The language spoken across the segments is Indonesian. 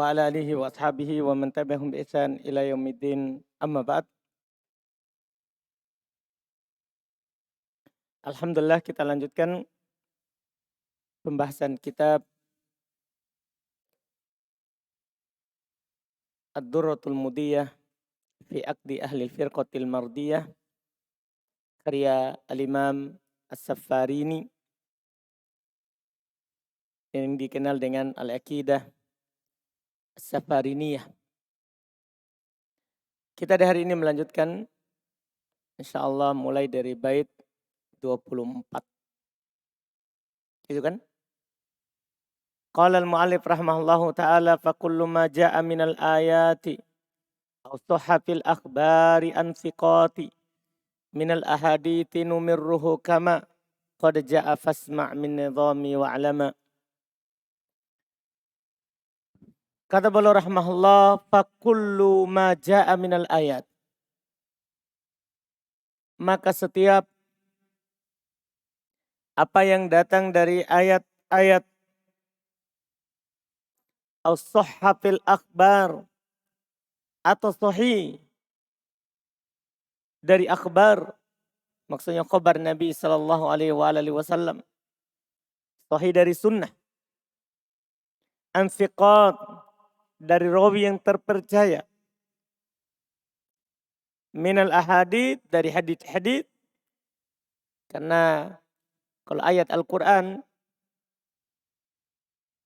wa ala alihi wa ashabihi wa man tabi'ahum bi ihsan ila yaumiddin. Amma ba'd. Alhamdulillah, kita lanjutkan pembahasan kitab Ad-Durratul Mudiyah fi Aqdi Ahli Firqatil Mardiyah karya Al-Imam As-Safarini yang dikenal dengan Al-Aqidah As-Safariniyah. Kita di hari ini melanjutkan insyaallah mulai dari bait 24. Gitu kan? Qala al-mu'allif rahimahullahu ta'ala fa kullu ma jaa'a minal ayati aw sahha fil akhbari an thiqati minal ahadithi numirruhu kama qad jaa'a fasma' min nidhami wa'lama. Kata beliau rahimahullah, fa kullu ma jaa'a minal ayat, maka setiap apa yang datang dari ayat-ayat as-sahha fil akhbar atau sahih dari akhbar, maksudnya khabar Nabi sallallahu alaihi wasallam, sahih dari sunnah, an thiqat dari rawi yang terpercaya, minal ahadith dari hadits-hadits, karena kalau ayat Al-Quran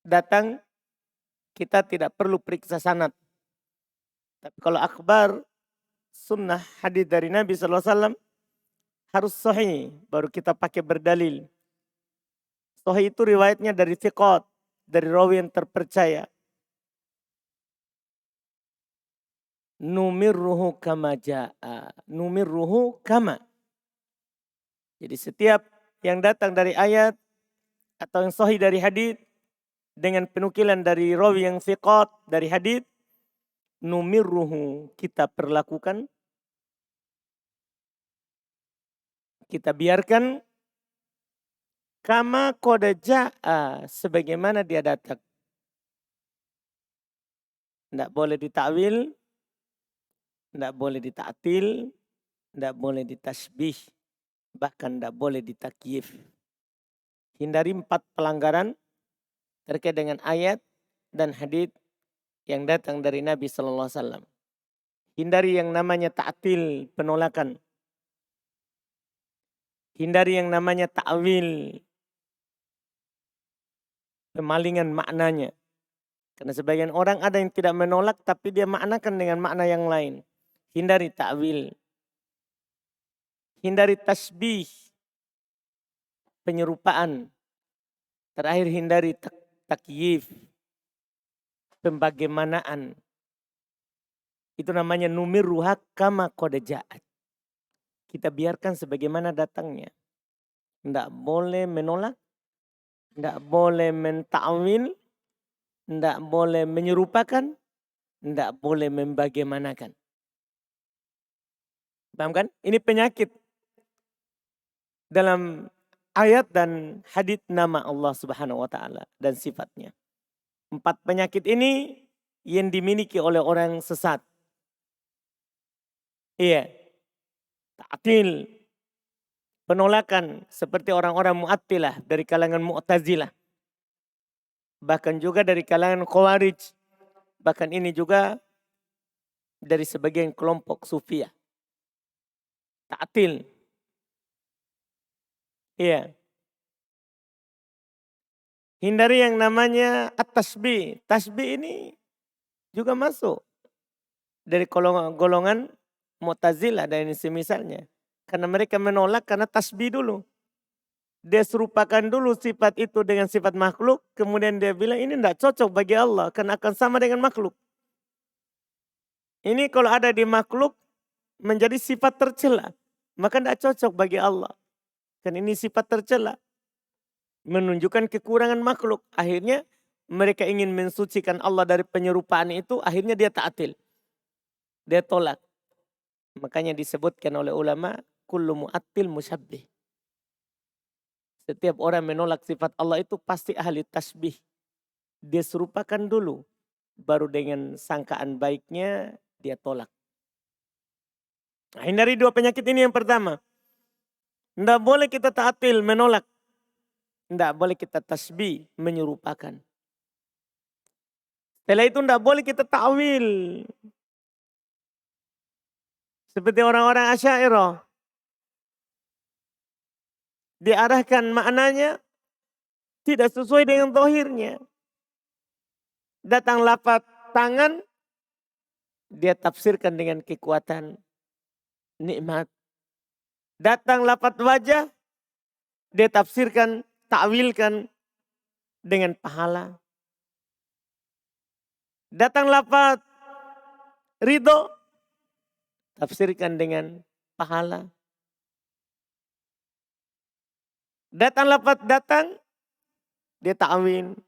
datang, kita tidak perlu periksa sanad. Tapi kalau akhbar, sunnah, hadis dari Nabi SAW harus sahih, baru kita pakai berdalil. Sahih itu riwayatnya dari thiqat, dari rawi yang terpercaya. Numirruhu kama ja'a. Numirruhu kama. Jadi setiap yang datang dari ayat atau yang sahih dari hadis dengan penukilan dari rawi yang thiqat dari hadis, numirruhu, kita perlakukan, kita biarkan, kama qad jaa'a, sebagaimana dia datang. Tidak boleh ditakwil, tidak boleh dita'til, tidak boleh ditasbih, bahkan tidak boleh ditakyif. Hindari 4 pelanggaran terkait dengan ayat dan hadis yang datang dari Nabi sallallahu alaihi wasallam. Hindari yang namanya ta'til, penolakan. Hindari yang namanya ta'wil, pemalingan maknanya. Karena sebagian orang ada yang tidak menolak tapi dia maknakan dengan makna yang lain. Hindari ta'wil. Hindari tasbih, penyerupaan. Terakhir hindari takyif, pembagaimanaan. Itu namanya numirruha kama qad ja'at. Kita biarkan sebagaimana datangnya. Tidak boleh menolak, tidak boleh menta'wil, tidak boleh menyerupakan, tidak boleh membagaimanakan. Paham kan? Ini penyakit dalam ayat dan hadits nama Allah Subhanahu wa taala dan sifatnya. 4 penyakit ini yang dimiliki oleh orang sesat. Iya. Ta'til, penolakan seperti orang-orang Mu'attilah dari kalangan Mu'tazilah. Bahkan juga dari kalangan Khawarij. Bahkan ini juga dari sebagian kelompok Sufiyah. Ta'til. Iya. Hindari yang namanya at-tasbih. Tasbih ini juga masuk dari golongan Mu'tazilah dan semisalnya. Karena mereka menolak karena tasbih dulu. Dia serupakan dulu sifat itu dengan sifat makhluk. Kemudian dia bilang ini tidak cocok bagi Allah. Karena akan sama dengan makhluk. Ini kalau ada di makhluk menjadi sifat tercela. Maka tidak cocok bagi Allah. Kan ini sifat tercela. Menunjukkan kekurangan makhluk. Akhirnya mereka ingin mensucikan Allah dari penyerupaan itu. Akhirnya dia ta'til. Dia tolak. Makanya disebutkan oleh ulama, kullu mu'attil musyabbih. Setiap orang menolak sifat Allah itu pasti ahli tasbih. Dia serupakan dulu baru dengan sangkaan baiknya dia tolak. Nah, hindari dua penyakit ini yang pertama. Tidak boleh kita ta'til, menolak. Tidak boleh kita tasbih, menyerupakan. Setelah itu tidak boleh kita ta'wil. Seperti orang-orang Asy'ariyah. Diarahkan maknanya tidak sesuai dengan zahirnya. Datang lafaz tangan, dia tafsirkan dengan kekuatan nikmat. Datang lafaz wajah, dia tafsirkan, takwilkan dengan pahala. Datang lafaz ridho, tafsirkan dengan pahala. Datang lafaz datang, dia takwil.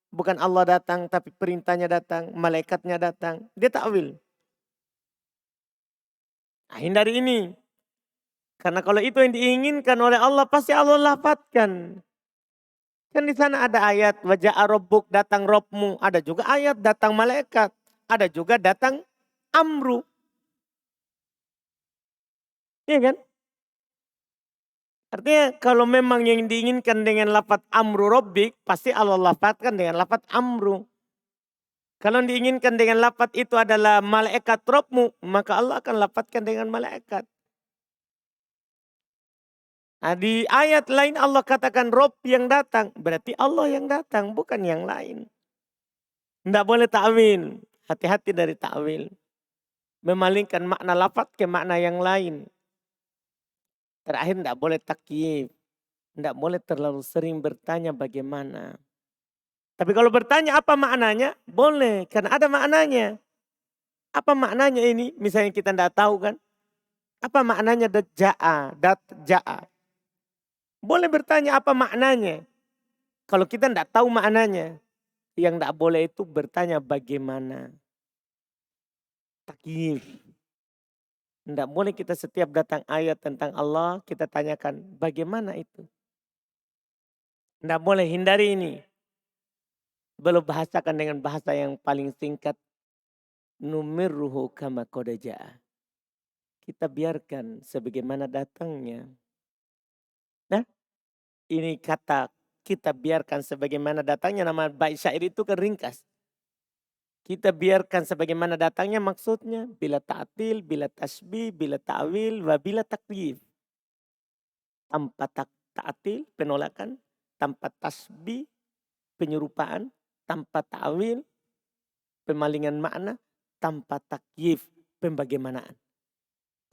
Bukan Allah datang, tapi perintahnya datang, malaikatnya datang. Dia takwil. Nah, hindari ini. Karena kalau itu yang diinginkan oleh Allah, pasti Allah lafadzkan. Kan di sana ada ayat, waja'a rabbuk, datang Robmu. Ada juga ayat, datang malaikat. Ada juga datang amru. Iya kan? Artinya kalau memang yang diinginkan dengan lafaz amru rabbik, pasti Allah lafadzkan dengan lafaz amru. Kalau diinginkan dengan lafaz itu adalah malaikat Robmu, maka Allah akan lafadzkan dengan malaikat. Nah, di ayat lain Allah katakan Rob yang datang, berarti Allah yang datang, bukan yang lain. Tidak boleh ta'wil, hati-hati dari ta'wil. Memalingkan makna lafaz ke makna yang lain. Terakhir tidak boleh takyif. Tidak boleh terlalu sering bertanya bagaimana. Tapi kalau bertanya apa maknanya, boleh. Karena ada maknanya. Apa maknanya ini? Misalnya kita tidak tahu kan. Apa maknanya ja'a? Boleh bertanya apa maknanya. Kalau kita tidak tahu maknanya. Yang tidak boleh itu bertanya bagaimana. Takyif. Tidak boleh kita setiap datang ayat tentang Allah, kita tanyakan bagaimana itu. Tidak boleh, hindari ini. Belum bahasakan dengan bahasa yang paling singkat. Numirruhu kama qad jaa. Kita biarkan sebagaimana datangnya. Nah, ini kata kita biarkan sebagaimana datangnya, nama bait syair itu kan ringkas. Kita biarkan sebagaimana datangnya maksudnya bila ta'til, bila tasbih, bila ta'wil, wa bila takyif. Tanpa ta'til, penolakan, tanpa tasbih, penyerupaan, tanpa ta'wil, pemalingan makna, tanpa takyif, pembagaimanaan.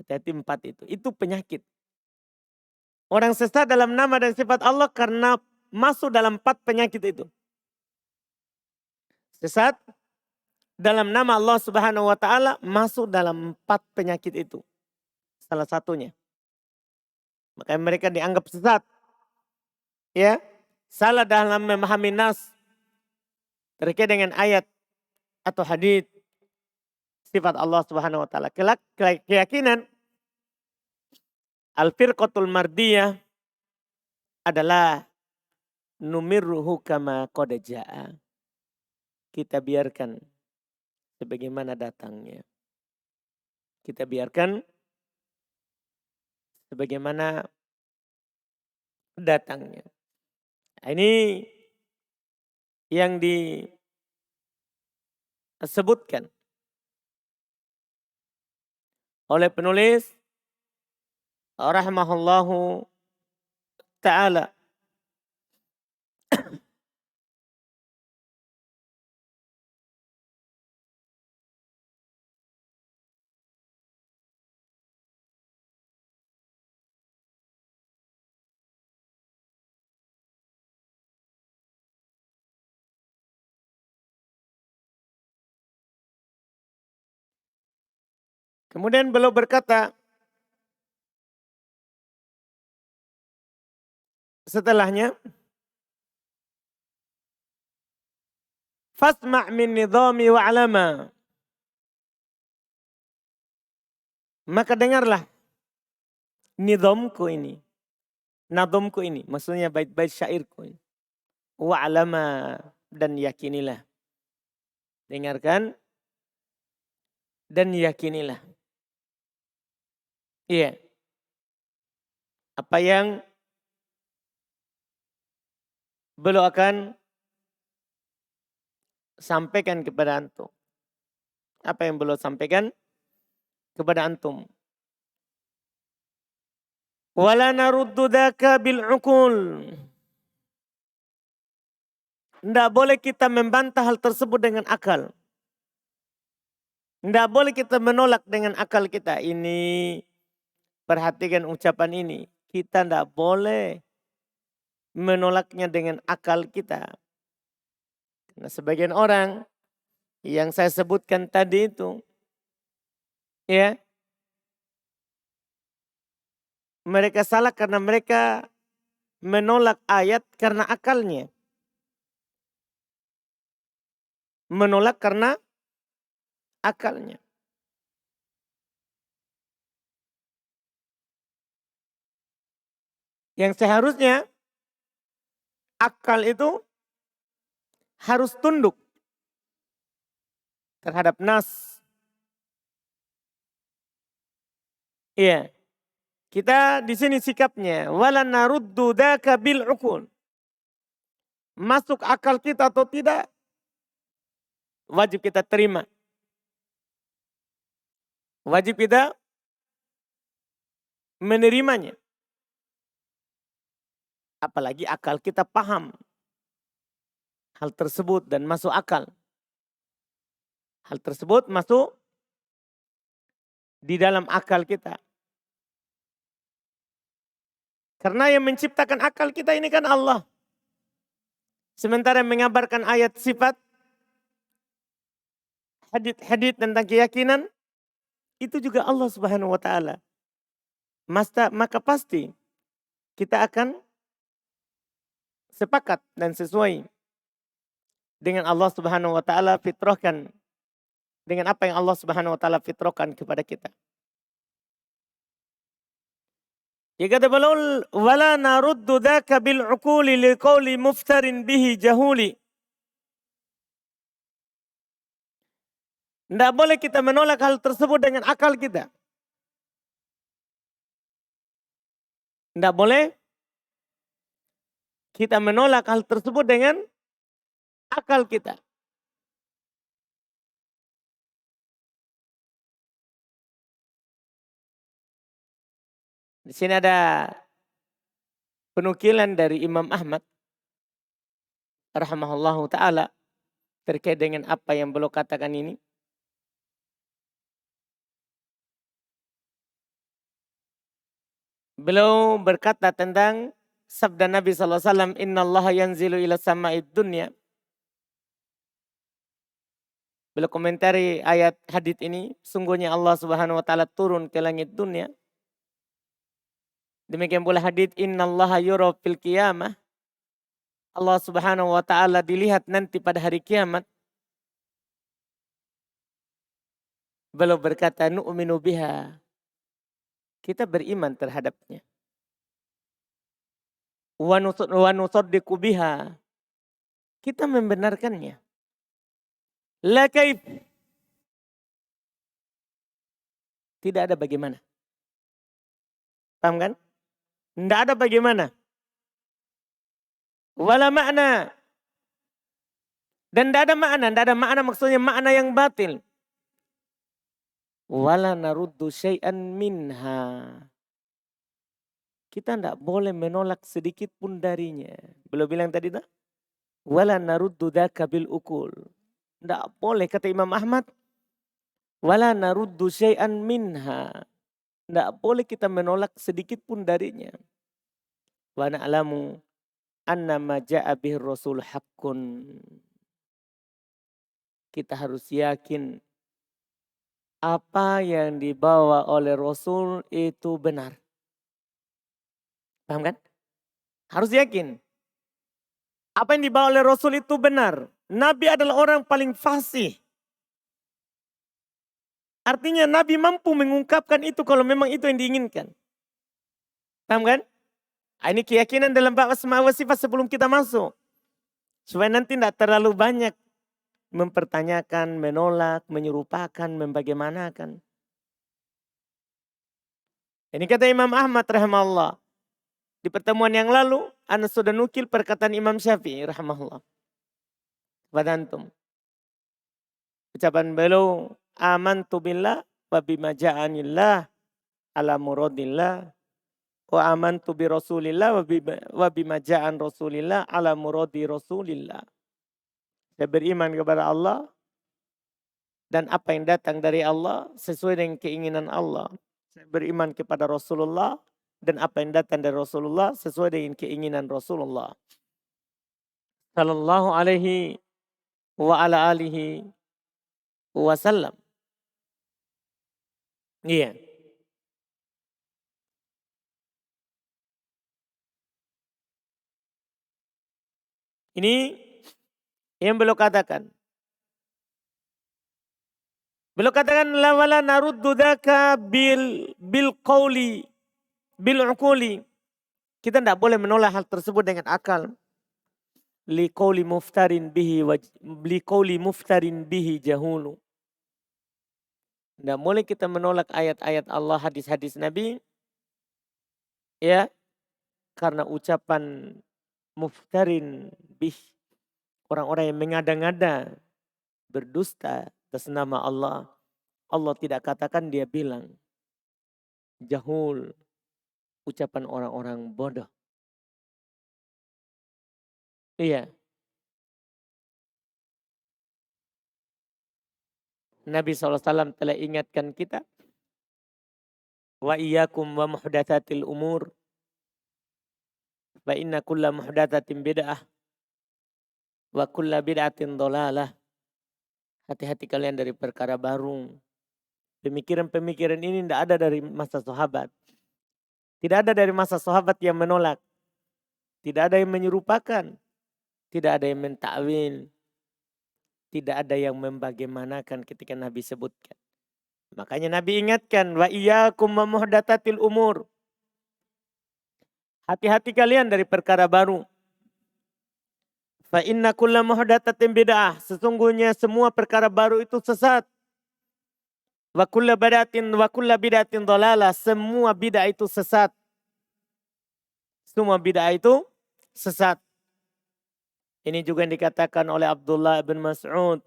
Hati-hati 4 itu. Itu penyakit. Orang sesat dalam nama dan sifat Allah karena masuk dalam 4 penyakit itu. Sesat dalam nama Allah Subhanahu wa taala masuk dalam 4 penyakit itu. Salah satunya. Makanya mereka dianggap sesat. Ya. Salah dalam memahami nas terkait dengan ayat atau hadis sifat Allah Subhanahu wa taala. Keyakinan al-firqatul mardiyah adalah numirruhu kama qad jaa. Kita biarkan sebagaimana datangnya. Kita biarkan sebagaimana datangnya. Nah, ini yang disebutkan oleh penulis rahimahullahu ta'ala. Kemudian beliau berkata, setelahnya, fasma' min nidhami wa alama. Maka dengarlah nidhamku ini. Nadhamku ini. Maksudnya bait-bait syairku ini. Wa alama, dan yakinilah. Dengarkan dan yakinilah. Iya. Apa yang beliau akan sampaikan kepada antum. Apa yang beliau sampaikan kepada antum. Wala naruddu dzaka bil uqul. Tidak boleh kita membantah hal tersebut dengan akal. Tidak boleh kita menolak dengan akal kita. Ini, perhatikan ucapan ini. Kita tidak boleh menolaknya dengan akal kita. Karena sebagian orang yang saya sebutkan tadi itu, ya, mereka salah karena mereka menolak ayat karena akalnya. Menolak karena akalnya. Yang seharusnya akal itu harus tunduk terhadap nas. Iya. Kita di sini sikapnya wala naruddu dzaka bil uqul. Masuk akal kita atau tidak, wajib kita terima. Wajib kita menerimanya. Apalagi akal kita paham hal tersebut dan masuk akal. Hal tersebut masuk di dalam akal kita. Karena yang menciptakan akal kita ini kan Allah. Sementara mengabarkan ayat sifat, hadits tentang keyakinan, itu juga Allah Subhanahu wa taala. Maka pasti kita akan sepakat dan sesuai dengan Allah Subhanahu wa taala fitrahkan, dengan apa yang Allah Subhanahu wa taala fitrahkan kepada kita. Ya kata beliau, wala naruddu dzaka bil uquli liqauli muftarin bihi jahuli. Tidak boleh kita menolak hal tersebut dengan akal kita. Tidak boleh kita menolak hal tersebut dengan akal kita. Di sini ada penukilan dari Imam Ahmad rahimahullahu taala terkait dengan apa yang beliau katakan ini. Beliau berkata tentang sabda Nabi SAW, Inna Allah yanzilu ila sama'id dunya. Beliau komentari ayat hadits ini, sungguhnya Allah Subhanahu wa taala turun ke langit dunia. Demikian pula hadits Inna Allah yura fil qiyamah. Allah Subhanahu wa taala dilihat nanti pada hari kiamat. Beliau berkata nu'minu biha. Kita beriman terhadapnya. Wa nusaddiqu biha. Kita membenarkannya. La kaif. Tidak ada bagaimana. Paham kan? Tidak ada bagaimana. Wala makna. Dan tidak ada makna. Tidak ada makna maksudnya makna yang batil. Wala naruddu syai'an minha. Kita tidak boleh menolak sedikit pun darinya. Belum bilang tadi tak? Wala naruddu dzaka bil uqul. Tidak boleh kata Imam Ahmad. Wala naruddu syai'an minha. Tidak boleh kita menolak sedikit pun darinya. Wa na'lamu anna ma ja'a bihir rasul haqqun. Kita harus yakin apa yang dibawa oleh Rasul itu benar. Paham kan? Harus yakin. Apa yang dibawa oleh Rasul itu benar. Nabi adalah orang paling fasih. Artinya Nabi mampu mengungkapkan itu kalau memang itu yang diinginkan. Paham kan? Ini keyakinan dalam bab asma wa sifat sebelum kita masuk. Supaya nanti tidak terlalu banyak mempertanyakan, menolak, menyerupakan, membagaimanakan. Ini kata Imam Ahmad rahimahullah. Di pertemuan yang lalu, Ana sudah nukil perkataan Imam Syafi'i rahimahullah. Kepada antum. Ucapan beliau, amantu billah wa bima ja'anillah ala muradillah. Wa amantu bi rasulillah wa bima ja'an rasulillah ala muradi rasulillah. Saya beriman kepada Allah dan apa yang datang dari Allah sesuai dengan keinginan Allah. Saya beriman kepada Rasulullah dan apa yang datang dari Rasulullah sesuai dengan keinginan Rasulullah sallallahu alaihi wa ala alihi wasallam. Iya. Ini yang beliau katakan. Beliau katakan la wala naruddu dzaka bil qauli bil uquli. Kita tidak boleh menolak hal tersebut dengan akal. Li qauli muftarin bihi jahulu. Tidak boleh kita menolak ayat-ayat Allah, hadis-hadis Nabi. Ya, karena ucapan muftarin bih. Orang-orang yang mengada-ngada, berdusta atas nama Allah. Allah tidak katakan, dia bilang. Jahul, ucapan orang-orang bodoh. Iya. Nabi SAW telah ingatkan kita. Wa iyyakum wa muhdatsatil umur. Fa inna kulla muhdatsatin bid'ah. Wa kulla bid'atin dhalalah. Hati-hati kalian dari perkara baru. Pemikiran-pemikiran ini tidak ada dari masa sahabat. Tidak ada dari masa sahabat yang menolak. Tidak ada yang menyerupakan. Tidak ada yang mentakwil. Tidak ada yang membagaimanakan ketika Nabi sebutkan. Makanya Nabi ingatkan. Wa iyyakum wa muhdatsatil umur. Hati-hati kalian dari perkara baru. Fa inna kulla muhdatsatin bid'ah. Sesungguhnya semua perkara baru itu sesat. Wa kulla bid'atin dhalalah. Semua bid'ah itu sesat. Semua bid'ah itu sesat. Ini juga yang dikatakan oleh Abdullah bin Mas'ud.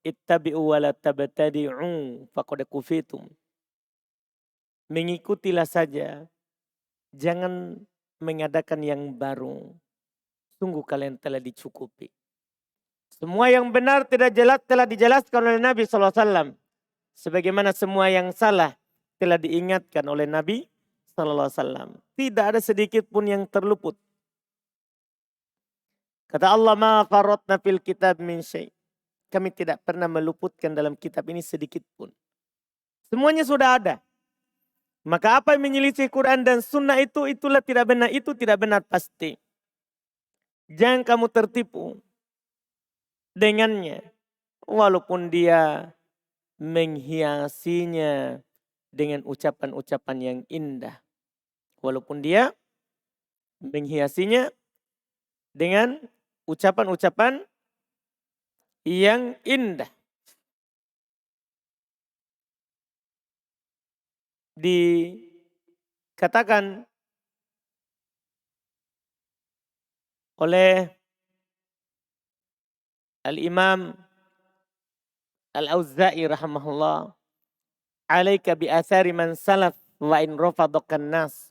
Ittabi'u wa la tabtadi'u faqad kufitum. Mengikutilah saja. Jangan mengadakan yang baru. Sungguh kalian telah dicukupi. Semua yang benar telah dijelaskan oleh Nabi SAW. Sebagaimana semua yang salah telah diingatkan oleh Nabi SAW. Tidak ada sedikit pun yang terluput. Kata Allah, ma farratna fil kitab min syai'. Kami tidak pernah meluputkan dalam kitab ini sedikit pun. Semuanya sudah ada. Maka apa yang menyelisih Quran dan Sunnah itulah tidak benar. Itu tidak benar pasti. Jangan kamu tertipu dengannya. Walaupun dia menghiasinya dengan ucapan-ucapan yang indah. Walaupun dia menghiasinya dengan ucapan-ucapan yang indah. Dikatakan oleh Al-Imam Al-Auza'i rahimahullah, alaika bi athari man salaf wa in rafadakan nas.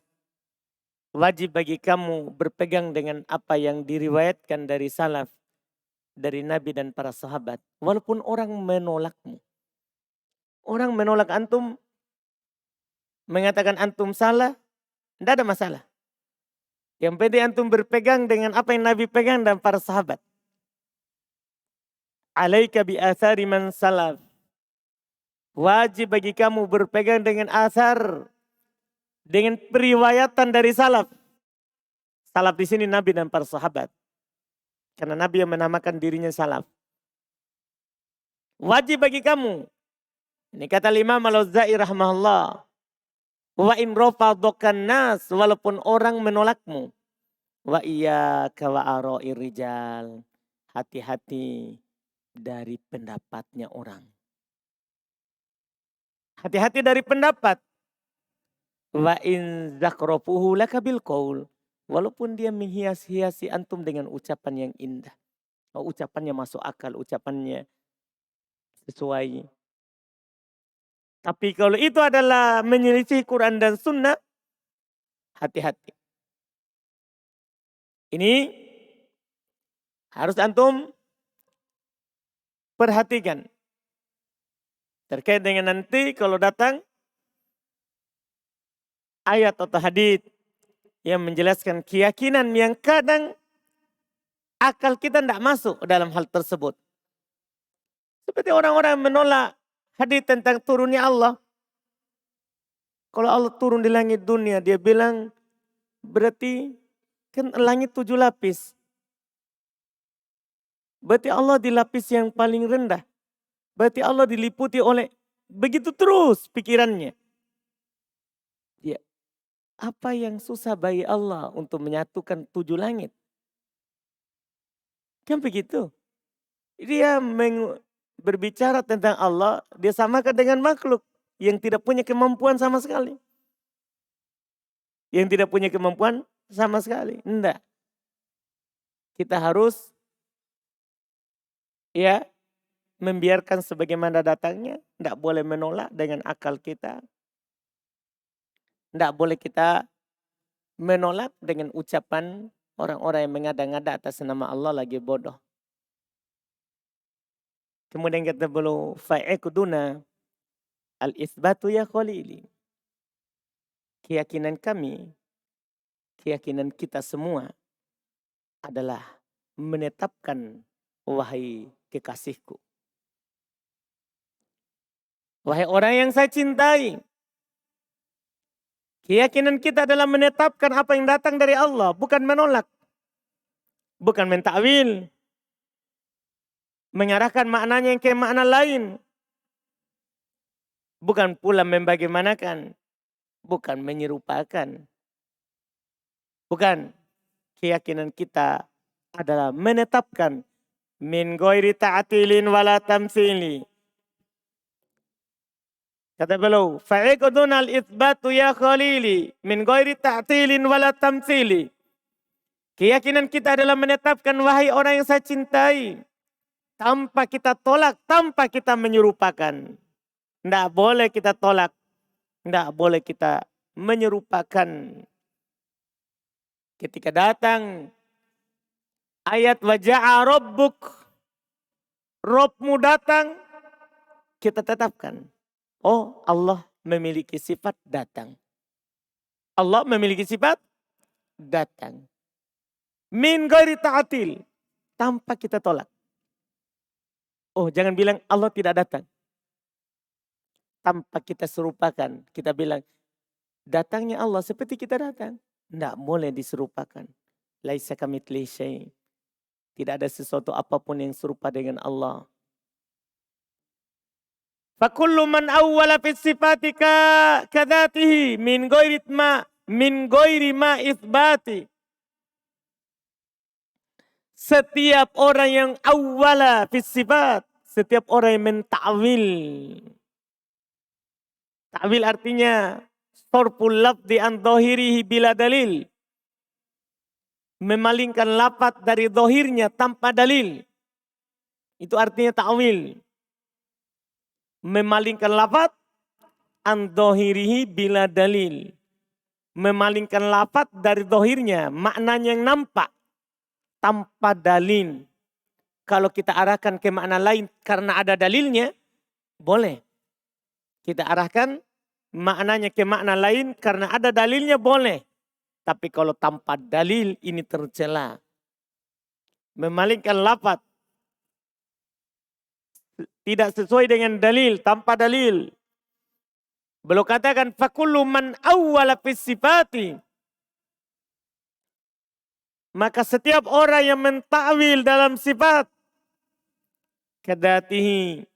Wajib bagi kamu berpegang dengan apa yang diriwayatkan dari salaf, dari Nabi dan para sahabat. Walaupun orang menolakmu. Orang menolak antum, mengatakan antum salah, tidak ada masalah. Yang penting antum berpegang dengan apa yang Nabi pegang dan para sahabat. Alaika bi athari man salaf. Wajib bagi kamu berpegang dengan asar, dengan periwayatan dari salaf. Salaf di sini Nabi dan para sahabat. Karena Nabi yang menamakan dirinya salaf. Wajib bagi kamu. Ini kata Imam Al-Auza'i rahimahullah. Wa in rafadakan nas, walaupun orang menolakmu. Wa iyyaka wa ara'ir rijal. Hati-hati dari pendapatnya orang. Hati-hati dari pendapat. Wa in zakhrafuhu laka bil qaul. Walaupun dia menghias-hiasi antum dengan ucapan yang indah. Ucapannya masuk akal, ucapannya sesuai. Tapi kalau itu adalah menyelisih Quran dan Sunnah, hati-hati. Ini harus antum perhatikan. Terkait dengan nanti kalau datang ayat atau hadis yang menjelaskan keyakinan yang kadang akal kita tidak masuk dalam hal tersebut. Seperti orang-orang menolak hadis tentang turunnya Allah. Kalau Allah turun di langit dunia, dia bilang berarti kan langit 7 lapis. Berarti Allah di lapis yang paling rendah. Berarti Allah diliputi oleh begitu terus pikirannya. Ya, apa yang susah bagi Allah untuk menyatukan 7 langit? Kan begitu. Dia berbicara tentang Allah, dia samakan dengan makhluk yang tidak punya kemampuan sama sekali. Yang tidak punya kemampuan sama sekali. Enggak. Kita harus membiarkan sebagaimana datangnya. Enggak boleh menolak dengan akal kita. Enggak boleh kita menolak dengan ucapan orang-orang yang mengada-ngada atas nama Allah lagi bodoh. Kemudian kata beliau, fa'ikuduna al-isbatu ya khalili. Keyakinan kami, keyakinan kita semua adalah menetapkan wahai kekasihku. Wahai orang yang saya cintai. Keyakinan kita adalah menetapkan apa yang datang dari Allah. Bukan menolak. Bukan mentakwil. Mengarahkan maknanya yang ke makna lain. Bukan pula membagaimanakan. Bukan menyerupakan. Bukan. Keyakinan kita adalah menetapkan. Min ghairi ta'atilin wala tamsili. Kata beliau, fa'iqudun al-itsbatu ya khalili min ghairi ta'tilin wala tamtsili. Keyakinan kita adalah menetapkan wahai orang yang saya cintai. Tanpa kita tolak, tanpa kita menyerupakan. Tidak boleh kita tolak. Tidak boleh kita menyerupakan. Ketika datang ayat waja'a rabbuk. Robmu datang, kita tetapkan. Oh, Allah memiliki sifat datang. Allah memiliki sifat datang. Min ghairi ta'atil. Tanpa kita tolak. Oh, jangan bilang Allah tidak datang. Tanpa kita serupakan. Kita bilang, datangnya Allah seperti kita datang. Tidak boleh diserupakan. Laisa kamitslihi syai'. Tidak ada sesuatu apapun yang serupa dengan Allah. Fakullu man awwala fi sifatika kadatihi min ghairi ma itsbati. Setiap orang yang awwala fi sifat, setiap orang yang menta'wil. Ta'wil artinya sarful lafzi an dhahirihi bila dalil. Memalingkan lafaz dari zahirnya tanpa dalil. Itu artinya ta'wil. Memalingkan lafaz an dhahirihi bila dalil. Memalingkan lafaz dari zahirnya, maknanya yang nampak tanpa dalil. Kalau kita arahkan ke makna lain karena ada dalilnya, boleh. Kita arahkan maknanya ke makna lain karena ada dalilnya, boleh. Tapi kalau tanpa dalil ini tercela. Memalingkan lafaz tidak sesuai dengan dalil, tanpa dalil. Beliau katakan fakullu man awwala fis sifati. Maka setiap orang yang mentakwil dalam sifat kadatihi,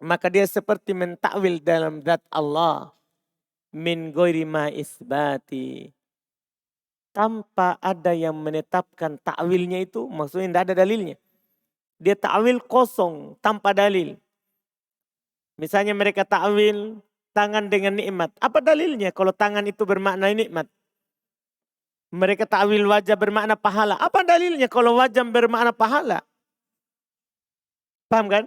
maka dia seperti mentakwil dalam zat Allah min ghairi ma isbati. Tanpa ada yang menetapkan takwilnya itu, maksudnya tidak ada dalilnya. dia ta'wil kosong tanpa dalil. Misalnya mereka ta'wil tangan dengan nikmat. Apa dalilnya kalau tangan itu bermakna nikmat? Mereka ta'wil wajah bermakna pahala. Apa dalilnya kalau wajah bermakna pahala? Paham kan?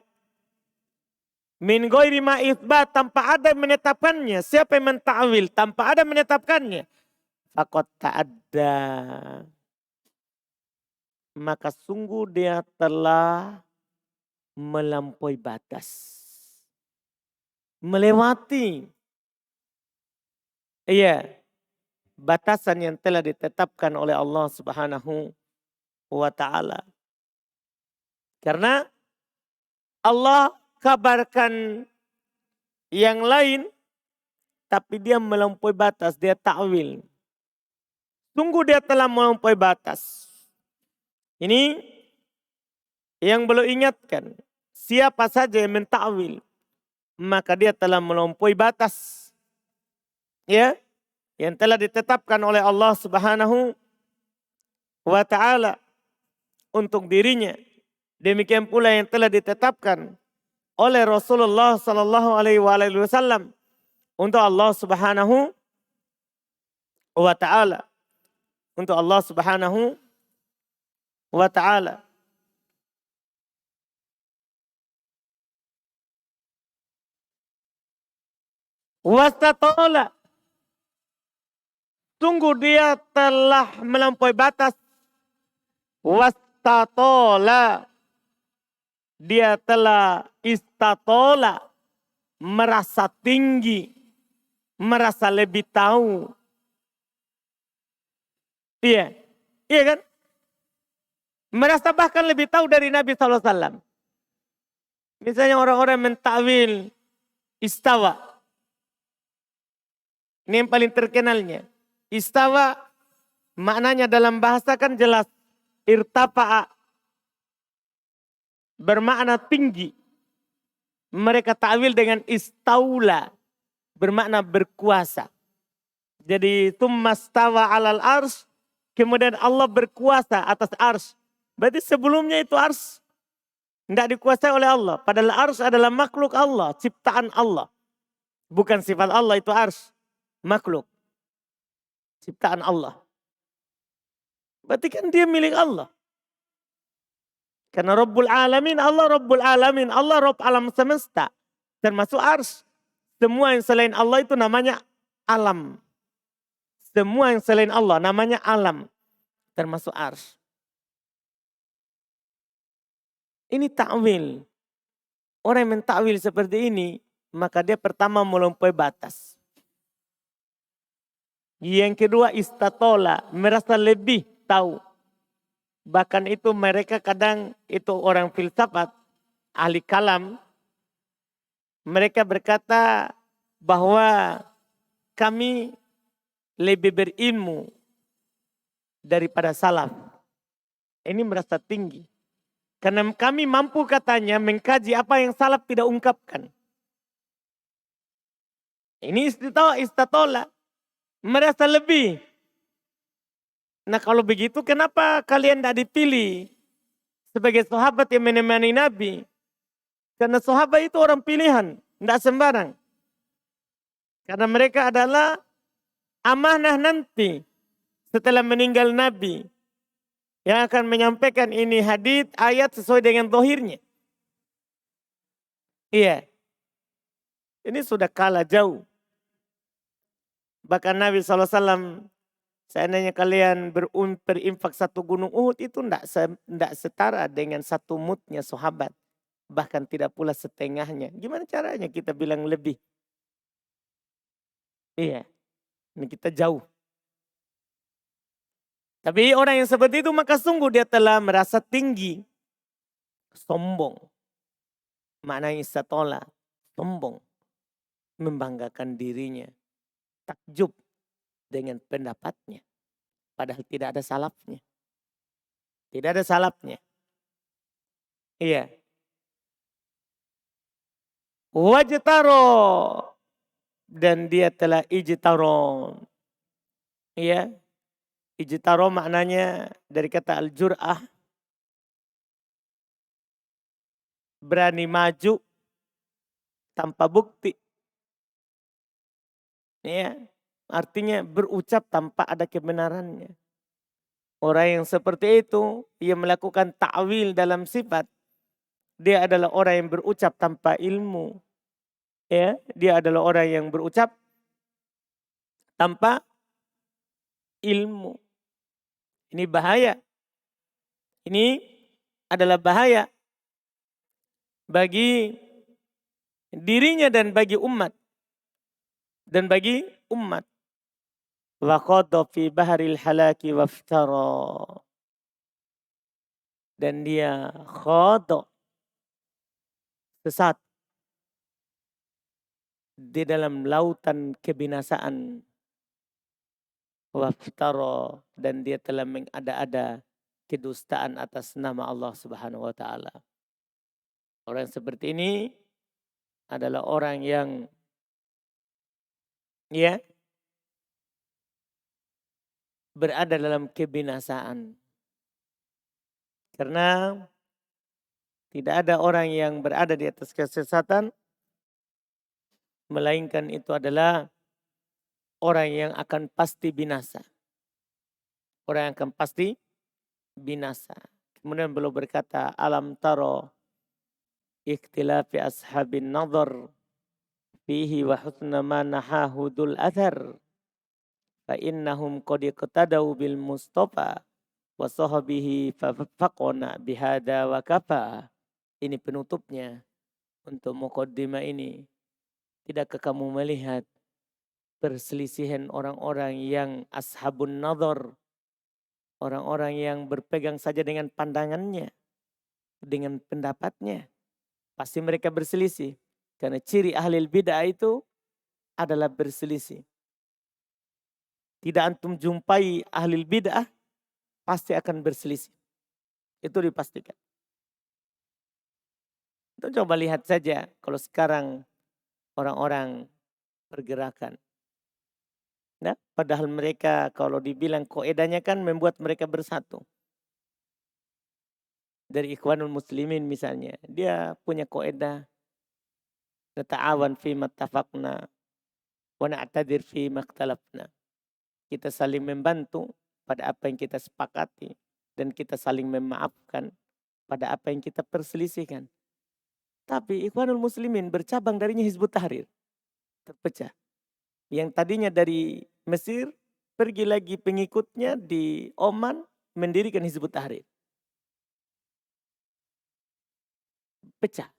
Min ghairi ma itsbat, tanpa ada menetapkannya. Siapa yang menta'wil tanpa ada menetapkannya? Faqad ta'adda. Maka sungguh dia telah melampaui batas. Melewati. Iya. Batasan yang telah ditetapkan oleh Allah Subhanahu wa ta'ala. Karena Allah kabarkan yang lain, tapi dia melampaui batas, dia ta'wil. Sungguh dia telah melampaui batas. Ini yang belum ingatkan, siapa saja yang menta'wil, maka dia telah melampaui batas. Ya, yang telah ditetapkan oleh Allah Subhanahu wa ta'ala untuk dirinya. Demikian pula yang telah ditetapkan oleh Rasulullah sallallahu alaihi wasallam untuk Allah Subhanahu wa ta'ala. Untuk Allah Subhanahu wa ta'ala. Wastatola. Sungguh dia telah melampaui batas. Wastatola. Dia telah istatola. Merasa tinggi. Merasa lebih tahu. Iya. Iya kan? Merasa bahkan lebih tahu dari Nabi SAW. Misalnya orang-orang mentakwil istawa. Ini yang paling terkenalnya. Istawa maknanya dalam bahasa kan jelas. Irtapa'a. Bermakna tinggi. Mereka takwil dengan istaula. Bermakna berkuasa. Jadi tsummastawa 'alal arsy. Kemudian Allah berkuasa atas arsy. Berarti sebelumnya itu arsy tidak dikuasai oleh Allah. Padahal arsy adalah makhluk Allah. Ciptaan Allah. Bukan sifat Allah itu arsy. Makhluk. Ciptaan Allah. Berarti kan dia milik Allah. Karena Rabbul Alamin, Allah Rabbul Alamin. Allah Rabb alam semesta. Termasuk arsy. Semua yang selain Allah itu namanya alam. Semua yang selain Allah namanya alam. Termasuk arsy. Ini ta'wil. Orang yang mentakwil seperti ini, maka dia pertama melampaui batas. Yang kedua istatola, merasa lebih tahu. Bahkan itu mereka kadang itu orang filsafat, ahli kalam. Mereka berkata bahwa kami lebih berilmu daripada salaf. Ini merasa tinggi. Karena kami mampu katanya mengkaji apa yang salaf tidak ungkapkan. Ini istatola. Merasa lebih. Nah kalau begitu kenapa kalian tidak dipilih sebagai sahabat yang menemani Nabi? Karena sahabat itu orang pilihan. Tidak sembarang. Karena mereka adalah amanah nanti setelah meninggal Nabi. Yang akan menyampaikan ini hadits ayat sesuai dengan zahirnya. Iya. Ini sudah kalah jauh. Bahkan Nabi SAW, seandainya kalian berinfak satu gunung Uhud itu tidak setara dengan satu mudnya sahabat. Bahkan tidak pula setengahnya. Gimana caranya kita bilang lebih? Iya. Ini kita jauh. Tapi orang yang seperti itu maka sungguh dia telah merasa tinggi. Sombong. Maknanya istatola. Sombong. Membanggakan dirinya. Takjub dengan pendapatnya. Padahal tidak ada salafnya. Tidak ada salafnya. Iya. Wajtaro. Dan dia telah ijtaro. Iya. Ijtaro maknanya dari kata al-jur'ah. berani maju tanpa bukti. Ya, artinya berucap tanpa ada kebenarannya. Orang yang seperti itu, ia melakukan ta'wil dalam sifat. Dia adalah orang yang berucap tanpa ilmu. Ya, dia adalah orang yang berucap tanpa ilmu. Ini bahaya. Ini adalah bahaya bagi dirinya dan bagi umat. Dan bagi umat. Wa qadha fi bahril halaki waftara. Dan dia khadha, sesat di dalam lautan kebinasaan. Waftara, dan dia telah mengada-ada kedustaan atas nama Allah Subhanahu wa taala. Orang seperti ini adalah orang yang ya berada dalam kebinasaan. Karena tidak ada orang yang berada di atas kesesatan, melainkan itu adalah orang yang akan pasti binasa. Orang yang akan pasti binasa. Kemudian beliau berkata, alam taro ikhtilafi ashabin nadhar fihi wa husna ma nahahu dul athar fa innahum qad iqtadau bil mustafa wa sahabihi faqona bihada wa kafa. Ini penutupnya untuk muqaddimah ini. Tidakkah kamu melihat perselisihan orang-orang yang ashabun nadhar, orang-orang yang berpegang saja dengan pandangannya, dengan pendapatnya, pasti mereka berselisih. Karena ciri ahli bid'ah itu adalah berselisih. Tidak antum jumpai ahli bid'ah, pasti akan berselisih. Itu dipastikan. Itu coba lihat saja kalau sekarang orang-orang pergerakan. Nah, padahal mereka kalau dibilang koedanya kan membuat mereka bersatu. Dari Ikhwanul Muslimin misalnya, dia punya koedah nata'awan fi mattafaqna wa na'tadir fi maktalafna. Kita saling membantu pada apa yang kita sepakati dan kita saling memaafkan pada apa yang kita perselisihkan. Tapi Ikhwanul Muslimin bercabang darinya Hizbut Tahrir. Terpecah. Yang tadinya dari Mesir, pergi lagi pengikutnya di Oman mendirikan Hizbut Tahrir. Pecah.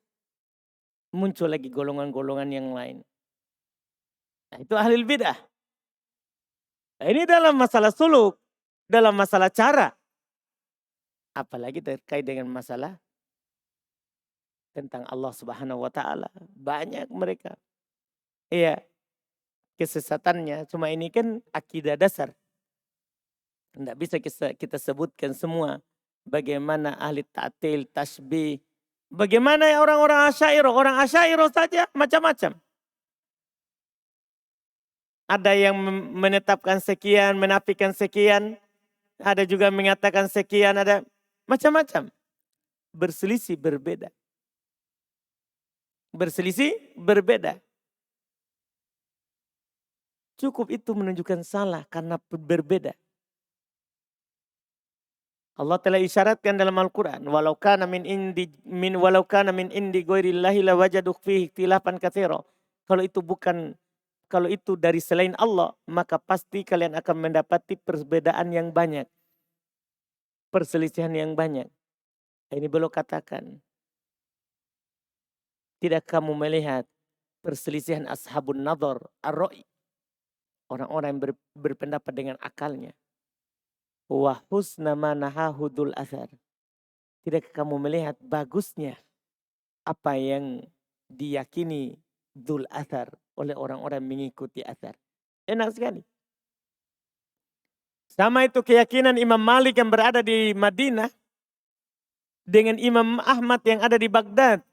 Muncul lagi golongan-golongan yang lain. Nah, itu ahli bid'ah. Nah, ini dalam masalah suluk, dalam masalah cara. Apalagi terkait dengan masalah tentang Allah Subhanahu wa taala. Banyak mereka. Iya, kesesatannya. Cuma ini kan akidah dasar. Tidak bisa kita sebutkan semua. Bagaimana ahli ta'til, tasbih. Bagaimana orang-orang Asy'ariyah. Orang Asy'ariyah saja macam-macam. Ada yang menetapkan sekian, menafikan sekian. Ada juga mengatakan sekian, ada macam-macam. Berselisih berbeda. Berselisih berbeda. Cukup itu menunjukkan salah karena berbeda. Allah telah isyaratkan dalam Al-Quran, walau kana min indi ghairillahi lawajadu fihi ikhtilafan katsira. Kalau itu dari selain Allah, maka pasti kalian akan mendapati perbedaan yang banyak. Perselisihan yang banyak. Ini beliau katakan, tidak kamu melihat perselisihan ashabun nadhar, ar-ra'i. Orang-orang yang berpendapat dengan akalnya. Wa husna ma nahahu dul athar. Tidak kamu melihat bagusnya apa yang diyakini dul athar oleh orang-orang mengikuti athar. Enak sekali. Sama itu keyakinan Imam Malik yang berada di Madinah dengan Imam Ahmad yang ada di Baghdad.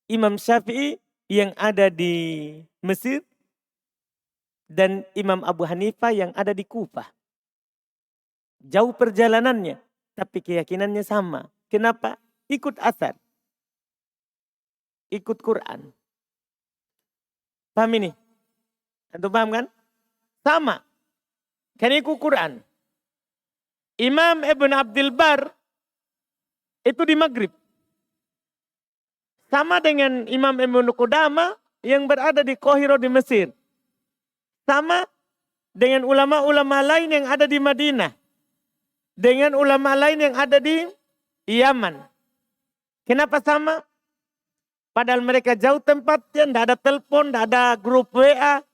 Imam Syafi'i yang ada di Mesir dan Imam Abu Hanifah yang ada di Kufah. Jauh perjalanannya, tapi keyakinannya sama. Kenapa? Ikut athar. ikut Quran. Paham ini? Antum paham kan? Sama. Kan ikut Quran. Imam Ibn Abdul Bar itu di Maghrib. Sama dengan Imam Ibn Qudamah yang berada di Qahirah di Mesir. Sama dengan ulama-ulama lain yang ada di Madinah. Dengan ulama lain yang ada di Yaman. Kenapa sama? Padahal mereka jauh tempatnya, tidak ada telepon, tidak ada grup WA.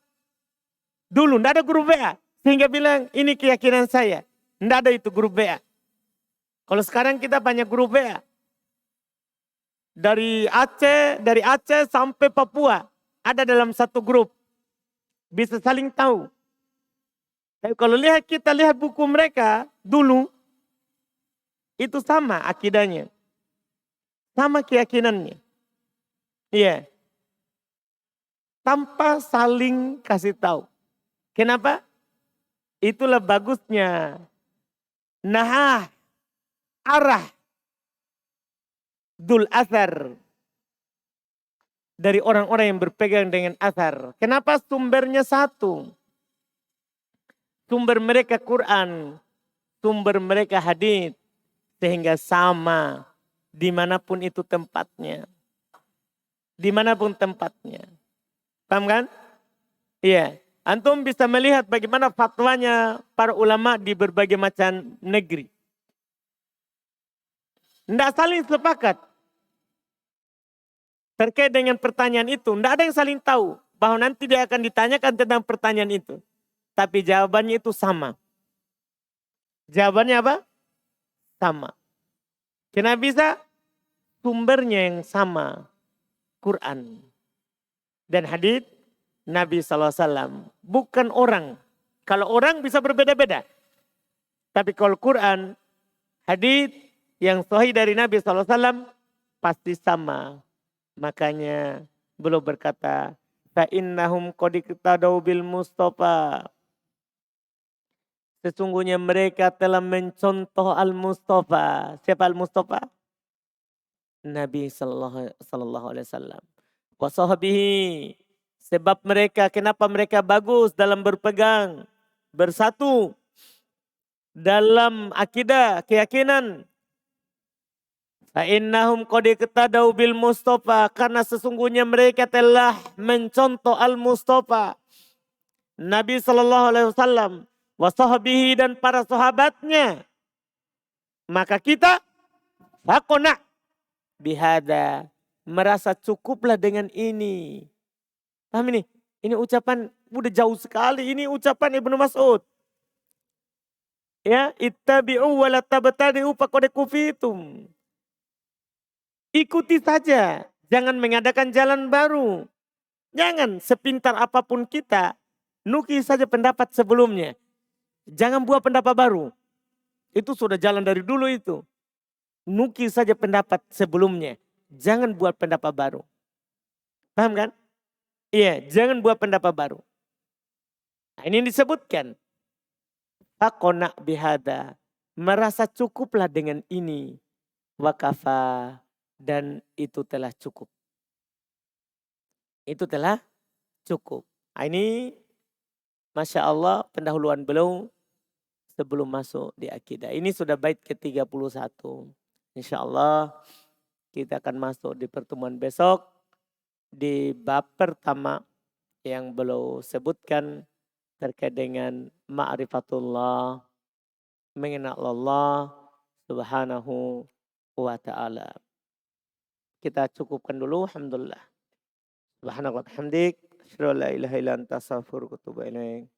Dulu tidak ada grup WA. Sehingga bilang ini keyakinan saya. Tidak ada itu grup WA. Kalau sekarang kita banyak grup WA. Dari Aceh sampai Papua. Ada dalam satu grup. Bisa saling tahu. Tapi kalau kita lihat buku mereka dulu. Itu sama akidahnya. Sama keyakinannya. Iya. Tanpa saling kasih tahu. Kenapa? Itulah bagusnya. Arah. Dul athar. Dari orang-orang yang berpegang dengan athar. Kenapa sumbernya satu? Sumber mereka Quran. Sumber mereka hadits. Sehingga sama. Dimanapun itu tempatnya. Dimanapun tempatnya. Paham kan? Iya. Antum bisa melihat bagaimana fatwanya para ulama di berbagai macam negeri. Tidak saling sepakat. Terkait dengan pertanyaan itu. Tidak ada yang saling tahu. Bahwa nanti dia akan ditanyakan tentang pertanyaan itu. Tapi jawabannya itu sama. Jawabannya apa? Sama. Kenapa bisa? Sumbernya yang sama. Quran. Dan hadits Nabi SAW. Bukan orang. Kalau orang bisa berbeda-beda. Tapi kalau Quran, hadits yang sahih dari Nabi SAW pasti sama. Makanya beliau berkata, fa'innahum qad iqtadau bil Mustafa. Sesungguhnya mereka telah mencontoh al-Mustafa. Siapa al-Mustafa? Nabi sallallahu alaihi wasallam. Wa sahbihi. Sebab mereka, kenapa mereka bagus dalam berpegang, bersatu dalam akidah, keyakinan. Fa'innahum qad iqtadau bil Mustafa. Karena sesungguhnya mereka telah mencontoh al-Mustafa. Nabi SAW. Wa sahbihi dan para sahabatnya. Maka kita faqona bihada. Merasa cukuplah dengan ini. Paham ini? Ini ucapan udah jauh sekali. Ini ucapan Ibnu Mas'ud. Ya, ittabi'u wa la tabtadi'u faqad kufitum. Ikuti saja, jangan mengadakan jalan baru. Jangan sepintar apapun kita, nuki saja pendapat sebelumnya. Jangan buat pendapat baru. Itu sudah jalan dari dulu itu. Nuki saja pendapat sebelumnya. Jangan buat pendapat baru. Paham kan? Iya, jangan buat pendapat baru. Nah, ini disebutkan. Faqona bihada. Merasa cukuplah dengan ini. Wakafa. Dan itu telah cukup. Itu telah cukup. Nah, ini Masya Allah pendahuluan beliau sebelum masuk di akidah. Ini sudah bait ke-31. Insya Allah kita akan masuk di pertemuan besok. Di bab pertama yang beliau sebutkan terkait dengan ma'rifatullah. Mengenal Allah subhanahu wa ta'ala. Kita cukupkan dulu. Alhamdulillah. Subhanallah. Hamdik. Asyhadu an la ilaha illa anta astaghfiruka wa atubu ilaik.